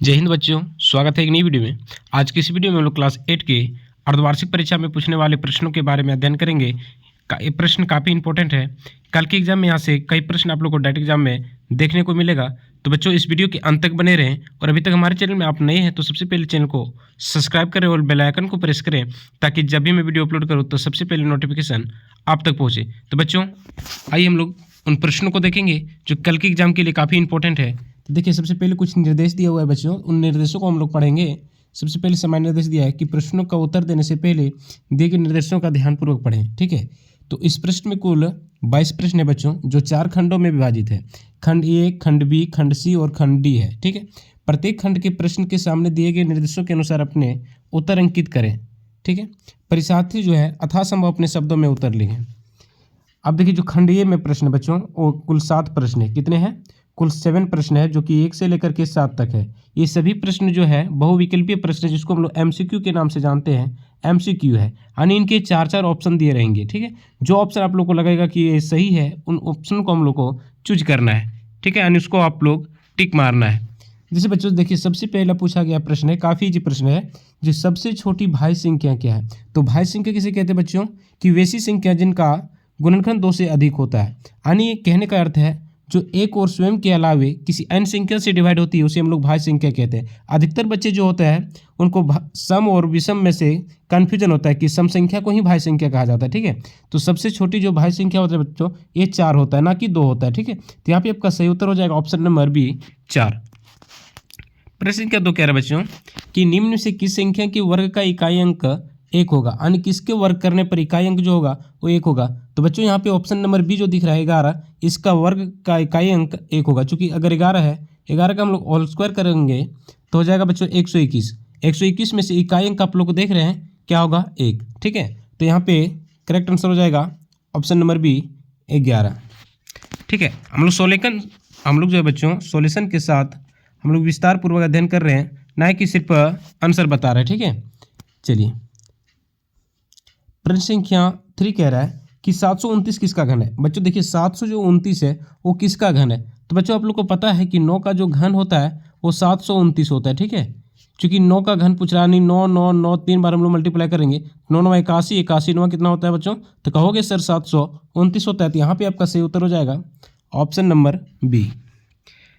जय हिंद बच्चों, स्वागत है एक नई वीडियो में। आज की इस वीडियो में हम लोग क्लास 8 के अर्धवार्षिक परीक्षा में पूछने वाले प्रश्नों के बारे में अध्ययन करेंगे। ये प्रश्न काफ़ी इंपॉर्टेंट है। कल के एग्जाम में यहाँ से कई प्रश्न आप लोग को डायरेक्ट एग्जाम में देखने को मिलेगा। तो बच्चों इस वीडियो के अंत तक बने रहें और अभी तक हमारे चैनल में आप नए हैं तो सबसे पहले चैनल को सब्सक्राइब करें और बेल आइकन को प्रेस करें ताकि जब भी मैं वीडियो अपलोड करूँ तो सबसे पहले नोटिफिकेशन आप तक पहुँचे। तो बच्चों आइए हम लोग उन प्रश्नों को देखेंगे जो कल के एग्जाम के लिए काफ़ी इंपॉर्टेंट है। तो देखिए सबसे पहले कुछ निर्देश दिया हुआ है बच्चों, उन निर्देशों को हम लोग पढ़ेंगे। सबसे पहले सामान्य निर्देश दिया है कि प्रश्नों का उत्तर देने से पहले दिए गए निर्देशों का ध्यानपूर्वक पढ़ें। ठीक है, तो इस प्रश्न में कुल 22 प्रश्न है बच्चों, जो 4 खंडों में विभाजित है। खंड ए, खंड बी, खंड सी और खंड डी है। ठीक है, प्रत्येक खंड के प्रश्न के सामने दिए गए निर्देशों के अनुसार अपने उत्तर अंकित करें। ठीक है, परीक्षार्थी जो है अथासंभव अपने शब्दों में उत्तर लिखें। अब देखिए जो खंड ए में प्रश्न बच्चों वो कुल 7 प्रश्न है। कितने हैं? कुल 7 प्रश्न है, जो कि 1 से लेकर के 7 तक है। ये सभी प्रश्न जो है बहुविकल्पीय प्रश्न है, जिसको हम लोग एमसीक्यू के नाम से जानते हैं। एमसीक्यू है यानी इनके 4-4 ऑप्शन दिए रहेंगे। ठीक है, जो ऑप्शन आप लोग को लगेगा कि ये सही है उन ऑप्शन को हम लोग को चूज करना है। ठीक है, यानी उसको आप लोग टिक मारना है। जैसे बच्चों देखिए सबसे पहला पूछा गया प्रश्न है, काफ़ी इजी प्रश्न है, जो सबसे छोटी भाज्य संख्या क्या है। तो भाज्य संख्या किसे कहते हैं बच्चों? कि वैसी संख्या जिनका गुणनखंड 2 से अधिक होता है। यानी कहने का अर्थ है जो एक और स्वयं के अलावे किसी अन्य संख्या से डिवाइड होती है उसे हम लोग भाज्य संख्या कहते हैं। अधिकतर बच्चे जो होते हैं उनको सम और विषम में से कन्फ्यूजन होता है कि सम संख्या को ही भाज्य संख्या कहा जाता है। ठीक है, तो सबसे छोटी जो भाज्य संख्या होता है बच्चों ये 4 होता है, ना कि 2 होता है। ठीक है, तो यहाँ पे आपका सही उत्तर हो जाएगा ऑप्शन नंबर बी 4। प्रश्न संख्या 2 कह रहा है बच्चों कि निम्न से किस संख्या के वर्ग का इकाई अंक 1 होगा, यानी किसके वर्ग करने पर इकाई अंक जो होगा वो 1 होगा। तो बच्चों यहाँ पे ऑप्शन नंबर बी जो दिख रहा है 11, इसका वर्ग का इकाई अंक 1 होगा। चूंकि अगर 11 है, 11 का हम लोग होल स्क्वायर करेंगे तो हो जाएगा बच्चों 121। 121 में से इकाई अंक आप लोग को देख रहे हैं क्या होगा? 1। ठीक है, तो यहाँ पे करेक्ट आंसर हो जाएगा ऑप्शन नंबर बी 11। ठीक है, हम लोग जो है बच्चों सोल्यूशन के साथ हम लोग विस्तार पूर्वक अध्ययन कर रहे हैं, ना कि सिर्फ आंसर बता रहे हैं। ठीक है, चलिए प्रश्न संख्या 3 कह रहा है कि 729 किसका घन है। बच्चों देखिए 729 है वो किसका घन है। तो बच्चों आप लोग को पता है कि 9 का जो घन होता है वो 729 होता है। ठीक है, क्योंकि 9 का घन पूछ रहा है, 9 9 9 3 बार हम लोग मल्टीप्लाई करेंगे, 9 9 81, 81 9 कितना होता है बच्चों? तो कहोगे सर 729 होता है। तो यहाँ पे आपका सही उत्तर हो जाएगा ऑप्शन नंबर बी।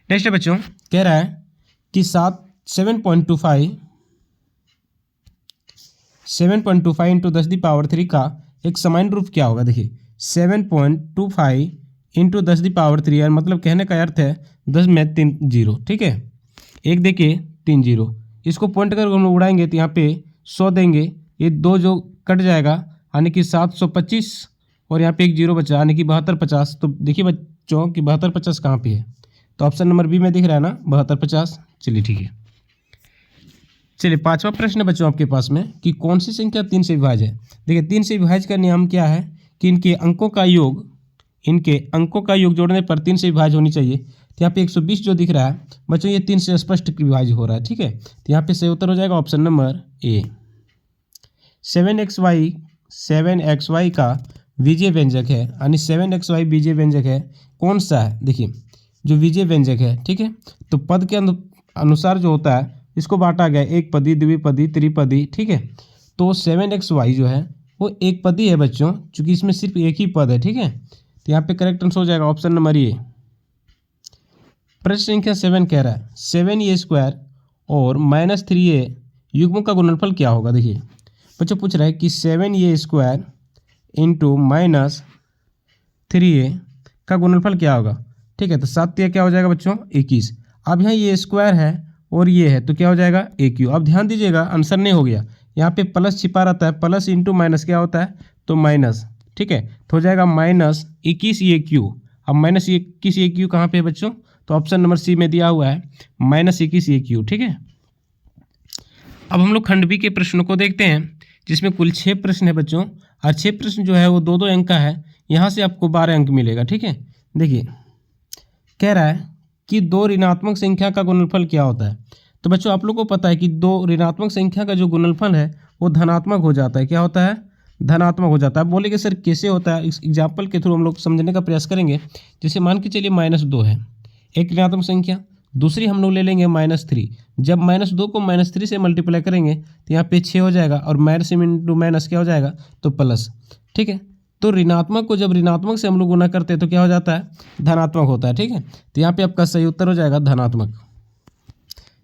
नेक्स्ट है बच्चों, कह रहा है कि 7.25 इंटू 10⁻³ का एक सामान्य रूप क्या होगा। देखिए 7.25 इंटू 10⁻³ मतलब कहने का अर्थ है 10 में 3 जीरो। ठीक है, एक देखिए 3 जीरो, इसको पॉइंट करके हम लोग उड़ाएंगे तो यहाँ पे 100 देंगे, ये 2 जो कट जाएगा यानी कि 725 और यहाँ पे एक जीरो बचा यानी कि 7250। तो देखिए बच्चों कि 7250 कहाँ पे है? तो ऑप्शन नंबर बी में दिख रहा है ना 7250। चलिए ठीक है, चलिए 5वां प्रश्न बच्चों आपके पास में कि कौन सी संख्या 3 से विभाज्य है। देखिए 3 से विभाज्य का नियम क्या है कि इनके अंकों का योग जोड़ने पर 3 से विभाज्य होनी चाहिए। तो यहाँ पे 120 जो दिख रहा है बच्चों ये 3 से स्पष्ट विभाज्य हो रहा है। ठीक है, तो यहाँ पे सही उत्तर हो जाएगा ऑप्शन नंबर ए। 7xy का बीजीय व्यंजक है, यानी 7xy बीजीय व्यंजक है कौन सा है? देखिए जो बीजीय व्यंजक है, ठीक है, तो पद के अनुसार जो होता है इसको बांटा गया एक पदी, द्विपदी, त्रिपदी। ठीक है, तो 7xy जो है वो एक पदी है बच्चों, चूंकि इसमें सिर्फ एक ही पद है। ठीक है, तो यहाँ पे करेक्ट आंसर हो जाएगा ऑप्शन नंबर ए। प्रश्न संख्या 7 कह रहा है 7a² और -3a युग्मों का गुणनफल क्या होगा। देखिए बच्चों पूछ रहा है कि 7a² इंटू -3a का गुणनफल क्या होगा। ठीक है, तो 7 क्या हो जाएगा बच्चों? 21। अब यहाँ ये स्क्वायर है और ये है तो क्या हो जाएगा? a³। अब ध्यान दीजिएगा आंसर नहीं हो गया, यहाँ पे प्लस छिपा रहता है, प्लस इंटू माइनस क्या होता है? तो माइनस। ठीक है, तो हो जाएगा -21 a³। अब -21 a³ कहाँ पे है बच्चों? तो ऑप्शन नंबर सी में दिया हुआ है -21 a³। ठीक है, अब हम लोग खंड बी के प्रश्नों को देखते हैं, जिसमें कुल 6 प्रश्न है बच्चों, और 6 प्रश्न जो है वो 2-2 अंक का है। यहाँ से आपको 12 अंक मिलेगा। ठीक है, देखिए कह रहा है कि 2 ऋणात्मक संख्या का गुणनफल क्या होता है। तो बच्चों आप लोग को पता है कि 2 ऋणात्मक संख्या का जो गुणनफल है वो धनात्मक हो जाता है। क्या होता है? धनात्मक हो जाता है। आप बोलेंगे सर कैसे होता है? इस एग्जाम्पल के थ्रू हम लोग समझने का प्रयास करेंगे। जैसे मान के चलिए -2 है, एक ऋणात्मक संख्या, दूसरी हम लोग ले लेंगे -3। जब -2 को -3 से मल्टीप्लाई करेंगे तो यहाँ पे 6 हो जाएगा और माइनस इंटू माइनस क्या हो जाएगा तो प्लस। ठीक है, तो ऋणात्मक को जब ऋणात्मक से हम लोग गुना करते हैं तो क्या हो जाता है धनात्मक होता है। ठीक है, तो यहाँ पे आपका सही उत्तर हो जाएगा धनात्मक।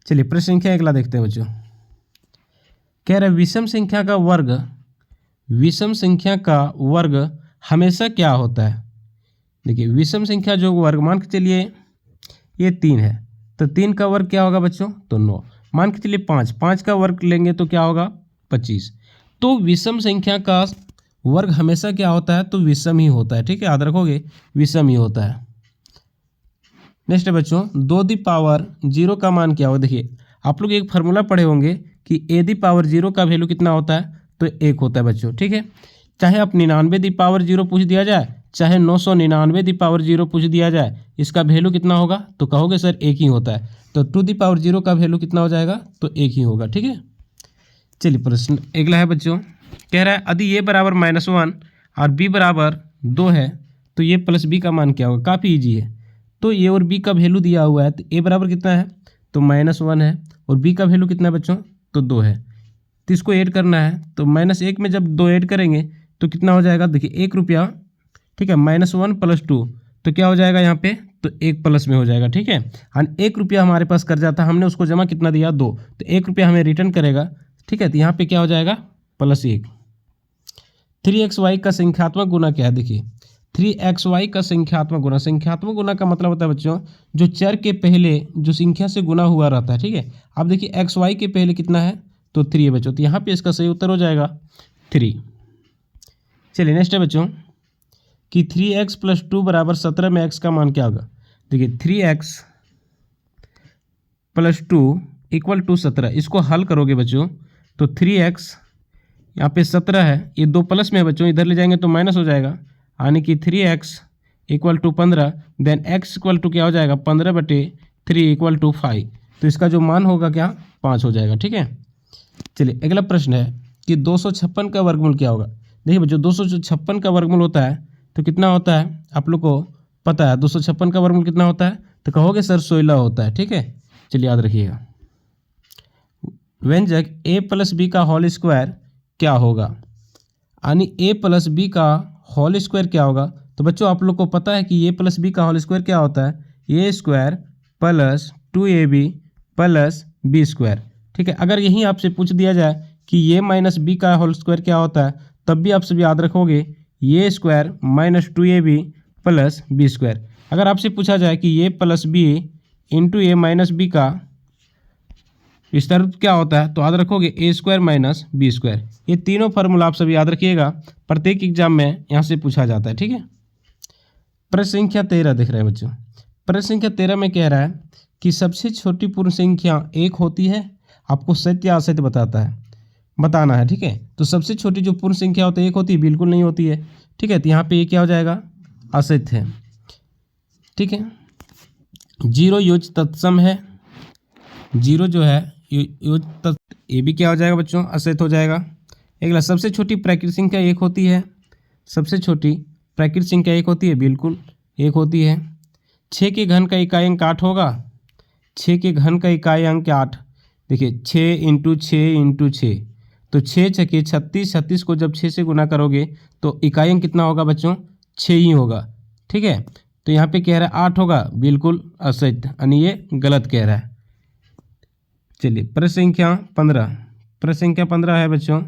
चलिए प्रश्न संख्या अगला देखते हैं बच्चों। कह रहे विषम संख्या का वर्ग, विषम संख्या का वर्ग हमेशा क्या होता है। देखिए विषम संख्या जो वर्ग मान के चलिए ये 3 है तो 3 का वर्ग क्या होगा बच्चों तो 9। मान के चलिए 5 का वर्ग लेंगे तो क्या होगा 25। तो विषम संख्या का वर्ग हमेशा क्या होता है तो विषम ही होता है। ठीक है, याद रखोगे विषम ही होता है। नेक्स्ट है बच्चों 2 दी पावर 0 का मान क्या होगा। देखिए आप लोग एक फार्मूला पढ़े होंगे कि a दी पावर 0 का वैल्यू कितना होता है तो 1 होता है बच्चों। ठीक है, चाहे आप 99 दी पावर 0 पूछ दिया जाए, चाहे 999 दी पावर 0 पूछ दिया जाए, इसका वैल्यू कितना होगा तो कहोगे सर 1 ही होता है। तो 2 दी पावर 0 का वैल्यू कितना हो जाएगा तो 1 ही होगा। ठीक है, चलिए प्रश्न अगला है बच्चों। कह रहा है यदि a बराबर -1 और b बराबर 2 है तो ये प्लस b का मान क्या होगा। काफ़ी ईजी है। तो a और b का वैल्यू दिया हुआ है तो a बराबर कितना है तो -1 है और b का वैल्यू कितना है बच्चों तो 2 है। तो इसको ऐड करना है तो -1 में जब 2 ऐड करेंगे तो कितना हो जाएगा। देखिए 1 रुपया। ठीक है, -1 + 2 तो क्या हो जाएगा यहाँ पे तो 1 प्लस में हो जाएगा। ठीक है, और 1 रुपया हमारे पास कर्जा था, हमने उसको जमा कितना दिया 2, तो 1 रुपया हमें रिटर्न करेगा। ठीक है, तो यहाँ पे क्या हो जाएगा +1। 3xy का संख्यात्मक गुना क्या है। देखिए 3xy का संख्यात्मक गुना, संख्यात्मक गुना का मतलब होता है बच्चों जो चर के पहले जो संख्या से गुना हुआ रहता है। ठीक है, अब देखिए xy के पहले कितना है तो 3 है बच्चों, तो यहाँ पे इसका सही उत्तर हो जाएगा 3। चलिए नेक्स्ट है बच्चों कि 3x + 2 = 17 में x का मान क्या होगा। देखिए 3x + 2 = 17, इसको हल करोगे बच्चों तो 3x यहाँ पे 17 है, ये 2 प्लस में है बच्चों, इधर ले जाएंगे तो माइनस हो जाएगा, यानी कि 3x = 15, देन x = क्या हो जाएगा 15/3 = 5। तो इसका जो मान होगा क्या 5 हो जाएगा। ठीक है, चलिए अगला प्रश्न है कि 256 का वर्गमूल क्या होगा। देखिए बच्चों 256 का वर्गमूल होता है तो कितना होता है आप लोग को पता है। 256 का वर्गमूल कितना होता है तो कहोगे सर 16 होता है। ठीक है, चलिए याद रखिएगा। व्यंजक a + b का होल स्क्वायर क्या होगा, यानी a + b का होल स्क्वायर क्या होगा। तो बच्चों आप लोग को पता है कि a + b का होल स्क्वायर क्या होता है a² + 2ab + b²। ठीक है, अगर यही आपसे पूछ दिया जाए कि a - b का होल स्क्वायर क्या होता है तब भी आप सब याद रखोगे a² - 2ab + b²। अगर आपसे पूछा जाए कि a + b × a - b का विस्तार क्या होता है तो याद रखोगे a² - b²। ये तीनों फार्मूला आप सब याद रखिएगा, प्रत्येक एग्जाम में यहाँ से पूछा जाता है। ठीक है, प्रश्न संख्या 13 देख रहे हैं बच्चों। प्रश्न संख्या 13 में कह रहा है कि सबसे छोटी पूर्ण संख्या 1 होती है, आपको सत्य या असत्य बताना है। ठीक है, तो सबसे छोटी जो पूर्ण संख्या होती है 1 होती है, बिल्कुल नहीं होती है। ठीक है, तो यहाँ पे ये क्या हो जाएगा असत्य है। ठीक है, 0 योज्य तत्सम है, 0 जो है योज्य तत्व, ये भी क्या हो जाएगा बच्चों असत्य हो जाएगा। अगला सबसे छोटी प्राकृतिक संख्या 1 होती है, सबसे छोटी प्राकृतिक संख्या 1 होती है, बिल्कुल 1 होती है। 6 के घन का इकाई अंक 8 होगा, 6 के घन का इकाई अंक 8। देखिए 6 × 6 × 6 तो 6 × 6 = 36, 36 को जब 6 से गुना करोगे तो इकाई अंक कितना होगा बच्चों 6 ही होगा। ठीक है, तो यहाँ पे कह रहा है 8 होगा, बिल्कुल असत्य, यानी ये गलत कह रहा है। चलिए प्रश्न संख्या 15, प्रश्न संख्या 15 है बच्चों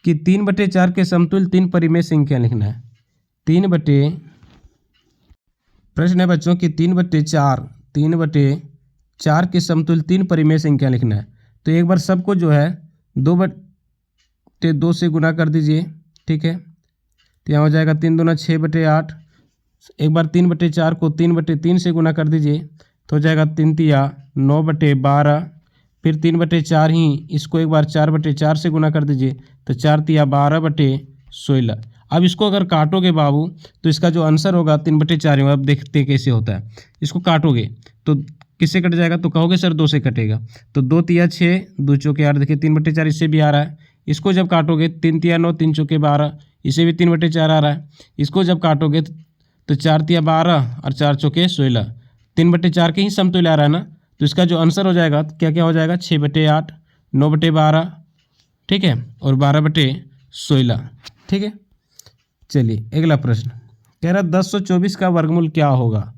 कि 3/4 के समतुल्य 3 परिमेय संख्या लिखना है। प्रश्न है बच्चों कि 3/4 के समतुल्य 3 परिमेय संख्या लिखना है। तो एक बार सबको जो है 2/2 से गुना कर दीजिए। ठीक है, तो यहाँ हो जाएगा 3 दूना 6/8। एक बार 3/4 को 3/3 से गुना कर दीजिए तो हो जाएगा 3 तिया 9/12। फिर 3/4 ही इसको एक बार 4/4 से गुना कर दीजिए तो 4 तिया 12/16। अब इसको अगर काटोगे बाबू तो इसका जो आंसर होगा 3/4 होगा। अब देखते हैं कैसे होता है। इसको काटोगे तो किससे कट जाएगा तो कहोगे सर 2 से कटेगा, तो 2 तिया 6 2 चौके 8। देखिए 3/4 इससे भी आ रहा है। इसको जब काटोगे 3 तिया 9 3 चौके 12, इसे भी 3/4 आ रहा है। इसको जब काटोगे तो 4 तिया 12 और 4 चौके 16, 3/4 के ही समतुल्य आ रहा है ना। तो इसका जो आंसर हो जाएगा क्या क्या हो जाएगा, 6/8, 9/12, ठीक है, और 12/16, ठीक है। चलिए अगला प्रश्न कह रहा 1024 का वर्गमूल क्या होगा।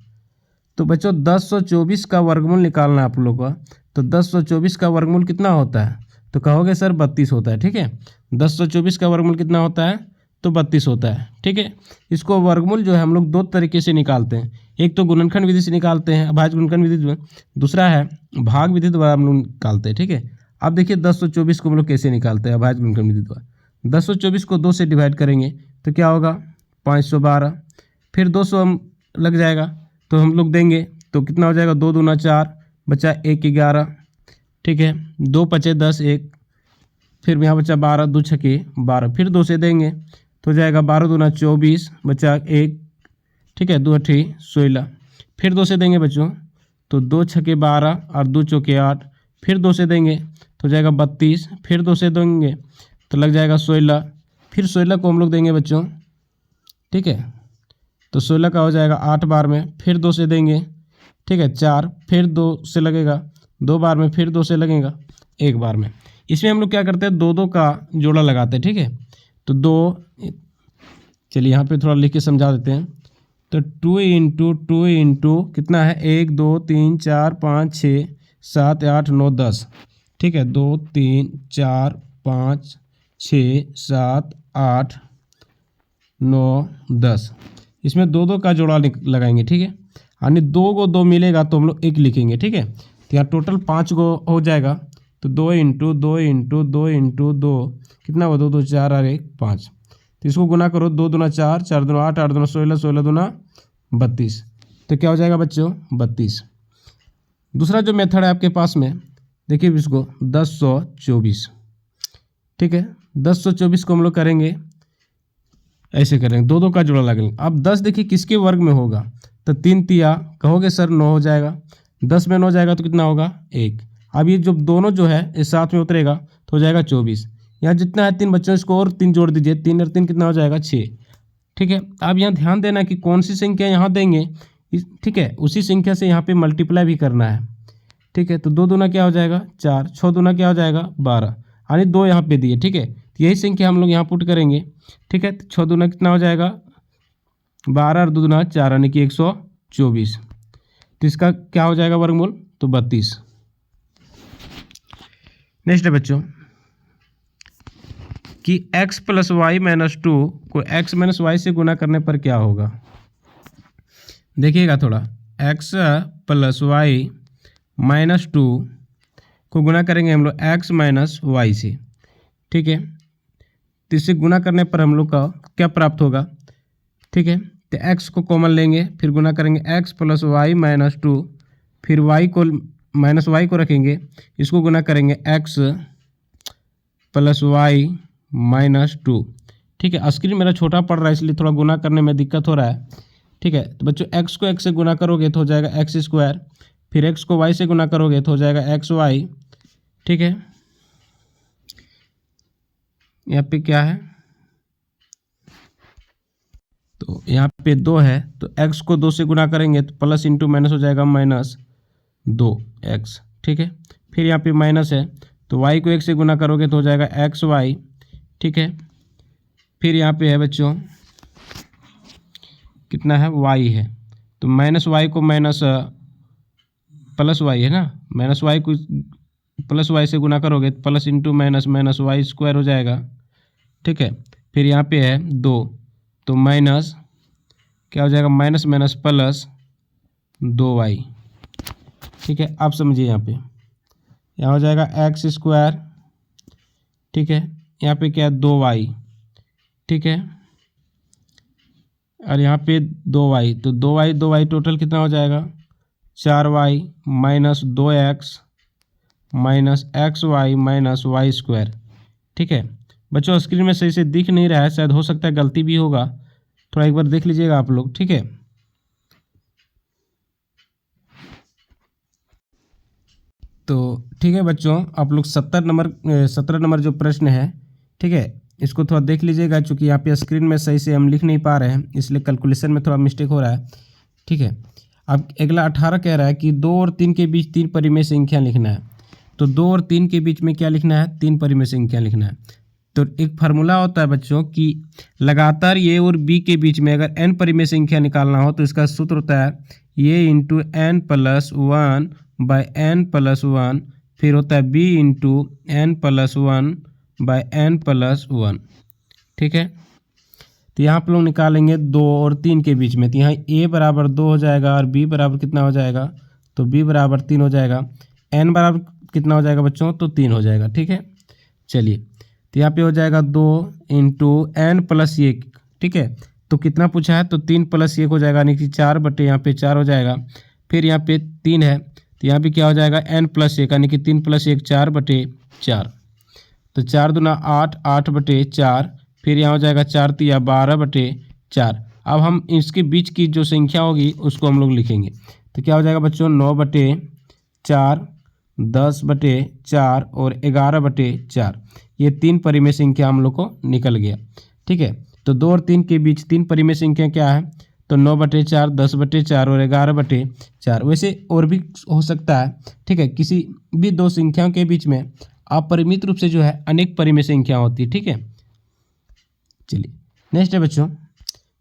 तो बच्चों 1024 का वर्गमूल निकालना है आप लोग का। तो 1024 का वर्गमूल कितना होता है, तो कहोगे सर 32 होता है, ठीक है। 1024 का वर्गमूल कितना होता है, तो 32 होता है, ठीक है। इसको वर्गमूल जो है हम लोग दो तरीके से निकालते हैं, एक तो गुणनखंड विधि से निकालते हैं, अभाज्य गुणनखंड विधि जो है, दूसरा है भाग विधि द्वारा हम लोग निकालते हैं, ठीक है। अब देखिए 1024 को हम लोग कैसे निकालते हैं अभाज्य गुणनखंड विधि द्वारा। 1024 को 2 से डिवाइड करेंगे तो क्या होगा 512, फिर 200 हम लग जाएगा तो हम लोग देंगे तो कितना हो जाएगा, 2 दूना 4, बचा 1 11, ठीक है, 2 पचे 10 1, फिर यहाँ बचा 12, 2 छके 12, फिर 2 से देंगे तो हो जाएगा 12 दूना 24, बचा 1, ठीक है, 2 अठी 16, फिर 2 से देंगे बच्चों तो 2 छके 12 और 2 चौके 8, फिर 2 से देंगे तो हो जाएगा 32, फिर 2 से देंगे तो लग जाएगा 16, फिर 16 को हम लोग देंगे बच्चों, ठीक है, तो 16 का हो जाएगा 8 बार में, फिर 2 से देंगे, ठीक है, 4, फिर 2 से लगेगा 2 बार में, फिर 2 से लगेगा 1 बार में। इसमें हम लोग क्या करते हैं, 2 का जोड़ा लगाते हैं, ठीक है। तो 2, चलिए यहाँ पे थोड़ा लिख के समझा देते हैं। तो 2 × कितना है, 1 2 3 4 5 6 7 8 9 10, ठीक है, 2 3 4 5 6 7 8 9 10, इसमें 2 का जोड़ा लगाएंगे, ठीक है, यानी 2 को 2 मिलेगा तो हम लोग 1 लिखेंगे, ठीक है। तो यहाँ टोटल 5 को हो जाएगा, तो 2 × 2 × 2 × 2 कितना हुआ, 2 2 4 और 1 5, तो इसको गुना करो, 2 दूना 4, 4 दूना 8, 8 दूना 16, 16 दूना 32, तो क्या हो जाएगा बच्चों 32। दूसरा जो मेथड है आपके पास में, देखिए इसको 1024, ठीक है, 1024 को हम लोग करेंगे ऐसे करेंगे, 2 का जोड़ा लगेंगे। अब 10 देखिए किसके वर्ग में होगा, तो 3 तिया कहोगे सर 9 हो जाएगा, 10 में 9 जाएगा तो कितना होगा 1। अब ये जो दोनों जो है इस साथ में उतरेगा तो हो जाएगा 24, यहाँ जितना है 3 बच्चों इसको और 3 जोड़ दीजिए, 3 और 3 कितना हो जाएगा 6, ठीक है। अब यहाँ ध्यान देना कि कौन सी संख्या यहाँ देंगे, ठीक है, उसी संख्या से यहाँ पे मल्टीप्लाई भी करना है, ठीक है। तो 2 दूना क्या हो जाएगा 4, 6 दूना क्या हो जाएगा 12, यानी 2 यहाँ पे दिए, ठीक है, तो यही संख्या हम लोग यहाँ पुट करेंगे, ठीक है। तो 6 दूना कितना हो जाएगा 12 और 2 दूना 4, यानी कि 124, तो इसका क्या हो जाएगा वर्गमूल, तो 32। नेक्स्ट है बच्चों कि x + y - 2 को x - y से गुना करने पर क्या होगा। देखिएगा थोड़ा, x + y - 2 को गुना करेंगे हम लोग x - y से, ठीक है। तो इससे गुना करने पर हम लोग का क्या प्राप्त होगा, ठीक है। तो x को कॉमन लेंगे, फिर गुना करेंगे x + y - 2, फिर y को रखेंगे, इसको गुना करेंगे x + y - 2, ठीक है। स्क्रीन मेरा छोटा पड़ रहा है इसलिए थोड़ा गुना करने में दिक्कत हो रहा है, ठीक है। तो बच्चों x को x से गुना करोगे तो हो जाएगा x², फिर x को y से गुना करोगे तो हो जाएगा xy, ठीक है। यहाँ पे क्या है, तो यहाँ पे 2 है, तो x को 2 से गुना करेंगे तो प्लस इंटू माइनस हो जाएगा -2x, ठीक है। फिर यहाँ पे माइनस है तो y को 1 से गुना करोगे तो हो जाएगा xy, ठीक है। फिर यहाँ पे है बच्चों कितना है y है, तो -y को प्लस y है ना, -y को प्लस y से गुना करोगे तो प्लस इंटू माइनस -y² हो जाएगा, ठीक है। फिर यहाँ पे है 2, तो माइनस क्या हो जाएगा, माइनस माइनस प्लस 2y, ठीक है। आप समझिए यहाँ हो जाएगा x², ठीक है। यहाँ पे क्या है 2y, ठीक है, और यहाँ पे 2y, तो 2y टोटल कितना हो जाएगा 4y - 2x - xy - y², ठीक है। बच्चों स्क्रीन में सही से दिख नहीं रहा है, शायद हो सकता है गलती भी होगा, थोड़ा एक बार देख लीजिएगा आप लोग, ठीक है। तो ठीक है बच्चों, आप लोग 17 नंबर जो प्रश्न है, ठीक है, इसको थोड़ा देख लीजिएगा, चूँकि यहाँ पे स्क्रीन में सही से हम लिख नहीं पा रहे हैं, इसलिए कैलकुलेशन में थोड़ा मिस्टेक हो रहा है। ठीक है, अब अगला 18 कह रहा है कि 2 और 3 के बीच 3 परिमेय संख्या लिखना है। तो 2 और 3 के बीच में क्या लिखना है? 3 परिमेय संख्या लिखना है। तो एक फार्मूला होता है बच्चों कि लगातार ए और बी के बीच में अगर n परिमेय संख्या निकालना हो तो इसका सूत्र होता है A into N plus one by N plus one, फिर होता है B into N plus one by N plus one. ठीक है, तो यहाँ पर लोग निकालेंगे 2 और 3 के बीच में, तो यहाँ a बराबर 2 हो जाएगा और b बराबर कितना हो जाएगा? तो b बराबर 3 हो जाएगा। n बराबर कितना हो जाएगा बच्चों? तो 3 हो जाएगा। ठीक है, चलिए, तो यहाँ पे हो जाएगा 2 इंटू एन प्लस 1। ठीक है, तो कितना पूछा है? तो 3 प्लस 1 हो जाएगा, यानी कि 4 बटे यहाँ पे 4 हो जाएगा। फिर यहाँ पे 3 है, तो यहाँ पे क्या हो जाएगा? n प्लस 1, यानी कि 3 प्लस 1 4 बटे 4। तो 4 दूना 8, 8 बटे 4, फिर यहाँ हो जाएगा 4 तिया 12 बटे 4। अब हम इसके बीच की जो संख्या होगी उसको हम लोग लिखेंगे। तो क्या हो जाएगा बच्चों? 9 बटे 4, 10 बटे 4 और 11 बटे 4। ये 3 परिमेय संख्या हम लोग को निकल गया। ठीक है, तो 2 और 3 के बीच 3 परिमेय संख्या क्या है? तो 9 बटे 4, 10 बटे 4 और 11 बटे 4। वैसे और भी हो सकता है। ठीक है, किसी भी दो संख्याओं के बीच में अपरिमित रूप से जो है अनेक परिमेय संख्या होती है। ठीक है, चलिए नेक्स्ट है बच्चों,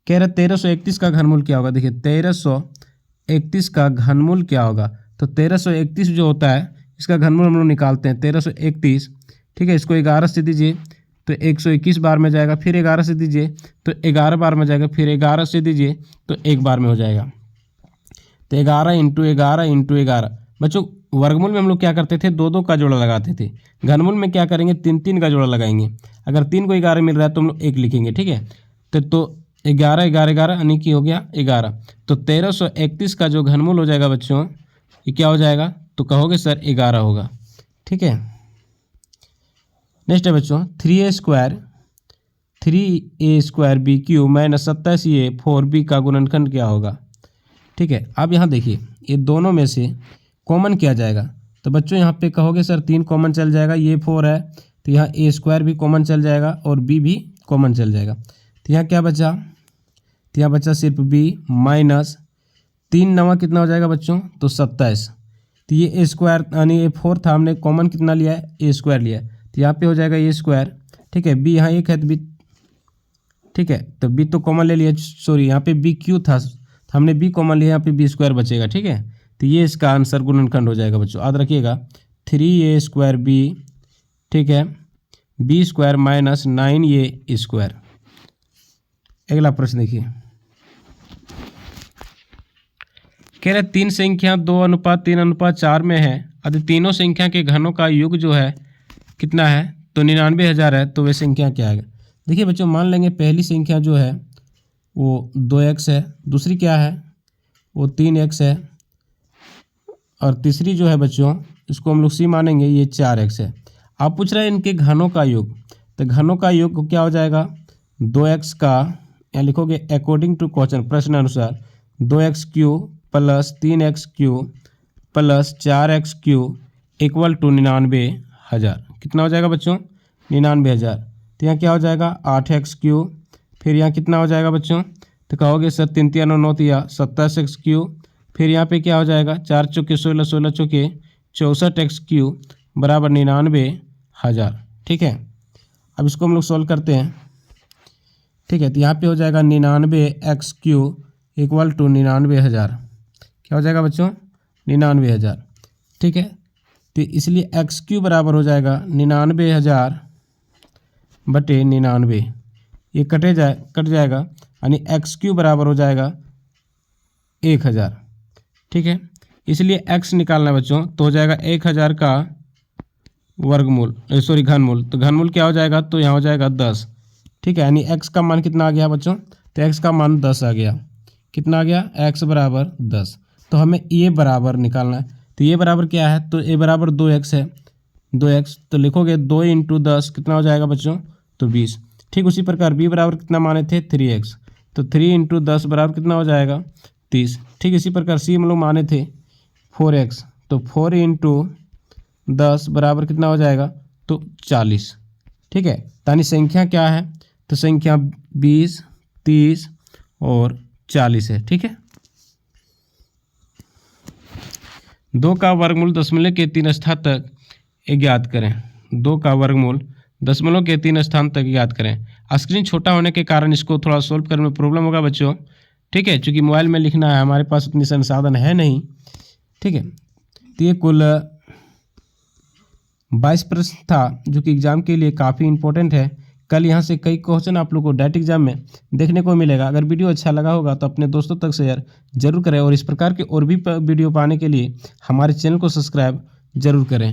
कह रहे 1331 का घनमूल क्या होगा? देखिए 1331 का घनमूल क्या होगा? तो 1331 जो होता है इसका घनमूल हम लोग निकालते हैं 1331। ठीक है, इसको 11 से दीजिए तो 121 बार में जाएगा, फिर 11 से दीजिए तो 11 बार में जाएगा, फिर 11 से दीजिए तो 1 बार में हो जाएगा। तो 11 इंटू 11 इंटू 11। बच्चों वर्गमूल में हम लोग क्या करते थे? 2-2 का जोड़ा लगाते थे। घनमूल में क्या करेंगे? 3-3 का जोड़ा लगाएंगे। अगर 3 को 11 मिल रहा है तो हम लोग 1 लिखेंगे। ठीक है, तो 11 11 11 यानी कि हो गया 11। तो 1331 का जो घनमूल हो जाएगा बच्चों, ये क्या हो जाएगा? तो कहोगे सर 11 होगा। ठीक है, नेक्स्ट है बच्चों 3a square B Q minus 27a 4b का गुणनखंड क्या होगा? ठीक है, अब यहाँ देखिए ये दोनों में से कॉमन किया जाएगा। तो बच्चों यहाँ पे कहोगे सर 3 कॉमन चल जाएगा, ये 4 है तो यहाँ a स्क्वायर भी कॉमन चल जाएगा और b भी कॉमन चल जाएगा। तो यहाँ क्या बचा? तो यहाँ बचा सिर्फ b माइनस 3 नवा कितना हो जाएगा बच्चों? तो 27। तो ये a स्क्वायर यानी ये 4 था, हमने कॉमन कितना लिया है? a स्क्वायर लिया है, तो यहाँ पे हो जाएगा a स्क्वायर। ठीक है, b यहाँ 1 है तो b, ठीक है तो b तो कॉमन ले लिया, सॉरी यहाँ पे b क्यू था तो हमने b कॉमन लिया, यहाँ पे b स्क्वायर बचेगा। ठीक है, तो ये इसका आंसर गुणनखंड हो जाएगा बच्चों, याद रखिएगा 3a स्क्वायर b। ठीक है, b square minus 9a square. अगला प्रश्न देखिए, कह रहे 3 संख्या 2:3:4 में है, यदि तीनों संख्या के घनों का योग जो है कितना है? तो 99,000 है। तो वे संख्या क्या है? देखिए बच्चों मान लेंगे पहली संख्या जो है वो 2x है, दूसरी क्या है? वो 3x है, और तीसरी जो है बच्चों इसको हम लोग c मानेंगे, ये 4x है। आप पूछ रहे हैं इनके घनों का योग, तो घनों का योग क्या हो जाएगा? 2x का यहाँ लिखोगे अकॉर्डिंग टू क्वेश्चन, प्रश्न अनुसार 2x cube plus 3x cube plus 4x cube equal to 99,000। कितना हो जाएगा बच्चों? 99,000। तो यहाँ क्या हो जाएगा? 8x क्यूब, फिर यहाँ कितना हो जाएगा बच्चों? तो कहोगे सर 3 तिया 9 9 तिया 27x क्यूब, फिर यहाँ पे क्या हो जाएगा? 4 चौके 16 16 चौके 64x क्यूब बराबर 99,000। ठीक है, अब इसको हम लोग सॉल्व करते हैं। ठीक है, तो यहाँ पे हो जाएगा 99x क्यूब इक्वल टू 99,000। क्या हो जाएगा बच्चों? 99,000। ठीक है, तो इसलिए x क्यूब बराबर हो जाएगा 99,000 बटे 99। ये कट जाएगा यानी x क्यूब बराबर हो जाएगा 1,000। ठीक है, इसलिए x निकालना है बच्चों, तो हो जाएगा 1,000 का वर्गमूल, सॉरी घनमूल। तो घनमूल क्या हो जाएगा? तो यहाँ हो जाएगा 10। ठीक है, यानी x का मान कितना आ गया बच्चों? तो x का मान 10 आ गया। कितना आ गया? x बराबर 10। तो हमें a बराबर निकालना है, तो a बराबर क्या है? तो a बराबर 2x है, 2x तो लिखोगे 2 इंटू 10 कितना हो जाएगा बच्चों? तो 20। ठीक उसी प्रकार b बराबर कितना माने थे? 3x, तो 3 इंटू 10 बराबर कितना हो जाएगा? 30। ठीक इसी प्रकार c हम लोग माने थे 4x, तो 4 इंटू 10 बराबर कितना हो जाएगा? तो 40। ठीक है। यानी संख्या क्या है, तो संख्या 20, 30 और 40 है। ठीक है। 2 का वर्गमूल दशमलव के 3 स्थान तक ज्ञात करें। 2 का वर्गमूल दशमलव के 3 स्थान तक ज्ञात करें। स्क्रीन छोटा होने के कारण इसको थोड़ा सोल्व करने में प्रॉब्लम होगा बच्चों। ठीक है, चूँकि मोबाइल में लिखना है, हमारे पास उतनी संसाधन है नहीं। ठीक है, तो ये कुल 22 प्रश्न था, जो कि एग्जाम के लिए काफ़ी इंपॉर्टेंट है। कल यहाँ से कई क्वेश्चन आप लोग को डायरेक्ट एग्जाम में देखने को मिलेगा। अगर वीडियो अच्छा लगा होगा तो अपने दोस्तों तक शेयर जरूर करें और इस प्रकार के और भी वीडियो पाने के लिए हमारे चैनल को सब्सक्राइब जरूर करें।